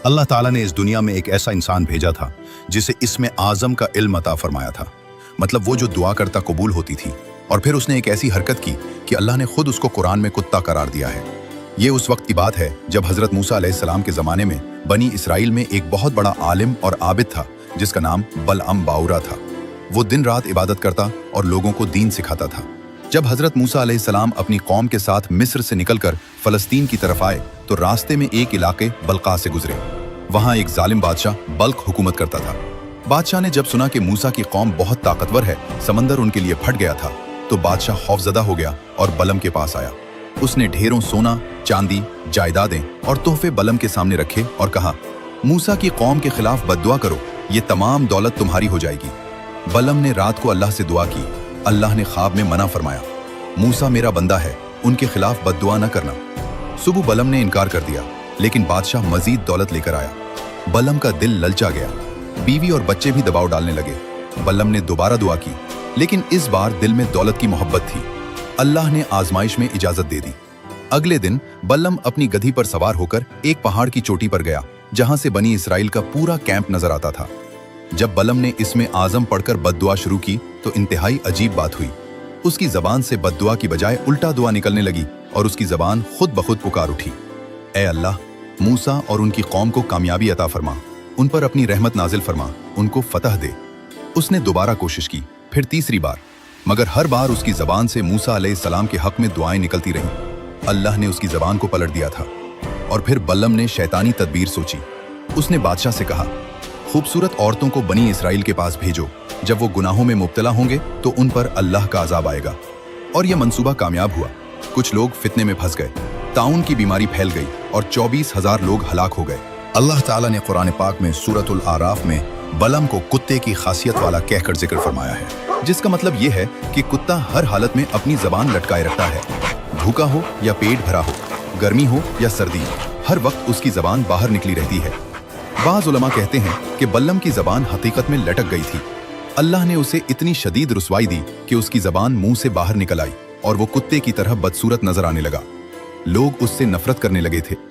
अल्लाह ताला ने इस दुनिया में एक ऐसा इंसान भेजा था जिसे इसमें आज़म का इल्म अता फरमाया था। मतलब वो जो दुआ करता कबूल होती थी। और फिर उसने एक ऐसी हरकत की कि अल्लाह ने खुद उसको कुरान में कुत्ता करार दिया है। ये उस वक्त की बात है जब हज़रत मूसा अलैहिस्सलाम के ज़माने में बनी इसराइल में एक बहुत बड़ा आलिम और आबिद था जिसका नाम बलअम बाउरा था। वो दिन रात इबादत करता और लोगों को दीन सिखाता था। जब हज़रत मूसा अलैहिस्सलाम अपनी कौम के साथ मिस्र से निकलकर फ़लस्तीन की तरफ आए तो रास्ते में एक इलाके बल्का से गुजरे। वहाँ एक जालिम बादशाह बल्क हुकूमत करता था। बादशाह ने जब सुना कि मूसा की कौम बहुत ताकतवर है, समंदर उनके लिए फट गया था, तो बादशाह खौफजदा हो गया और बलम के पास आया। उसने ढेरों सोना, चांदी, जायदादें और तोहफे बलम के सामने रखे और कहा, मूसा की कौम के खिलाफ बद्दुआ करो, ये तमाम दौलत तुम्हारी हो जाएगी। बलम ने रात को अल्लाह से दुआ की। अल्लाह ने ख्वाब में मना फरमाया, मूसा मेरा बंदा है, उनके खिलाफ बद्दुआ न करना। सुबह बलम ने इनकार कर दिया, लेकिन बादशाह मजीद दौलत लेकर आया। बलम का दिल ललचा गया। बीवी और बच्चे भी दबाव डालने लगे। बलम ने दोबारा दुआ की, लेकिन इस बार दिल में दौलत की मोहब्बत थी। अल्लाह ने आजमाइश में इजाजत दे दी। अगले दिन बलम अपनी गधी पर सवार होकर एक पहाड़ की चोटी पर गया, जहां से बनी इसराइल का पूरा कैंप नजर आता था। जब बलम ने इसमें आजम पढ़कर बद्दुआ शुरू की तो इंतहाई अजीब बात हुई। उसकी जबान से बद्दुआ की बजाय उल्टा दुआ निकलने लगी और उसकी जबान खुद ब खुद पुकार उठी, ए अल्लाह, मूसा और उनकी कौम को कामयाबी अता फरमा, उन पर अपनी रहमत नाजिल फरमा, उनको फतह दे। उसने दोबारा कोशिश की, फिर तीसरी बार, मगर हर बार उसकी जबान से मूसा अलैहिस्सलाम के हक में दुआएं निकलती रहीं। अल्लाह ने उसकी जबान को पलट दिया था। और फिर बलम ने शैतानी तदबीर सोची। उसने बादशाह से कहा, खूबसूरत औरतों को बनी इसराइल के पास भेजो, जब वो गुनाहों में मुब्तला होंगे तो उन पर अल्लाह का अजाब आएगा। और यह मंसूबा कामयाब हुआ। कुछ लोग फितने में फंस गए, ताउन की बीमारी फैल गई और 24,000 लोग हलाक हो गए। अल्लाह ताला ने कुरान पाक में सूरतुल आराफ में बलम को कुत्ते की खासियत वाला कहकर जिक्र फरमाया है, जिसका मतलब यह है कि कुत्ता हर हालत में अपनी जबान लटकाए रखता है। भूखा हो या पेट भरा हो, गर्मी हो या सर्दी, हर वक्त उसकी जबान बाहर निकली रहती है। बाज़ उलमा कहते हैं कि बलम की जबान हकीकत में लटक गई थी। अल्लाह ने उसे इतनी शदीद रुसवाई दी कि उसकी जबान मुंह से बाहर निकल आई और वो कुत्ते की तरह बदसूरत नजर आने लगा। लोग उससे नफरत करने लगे थे।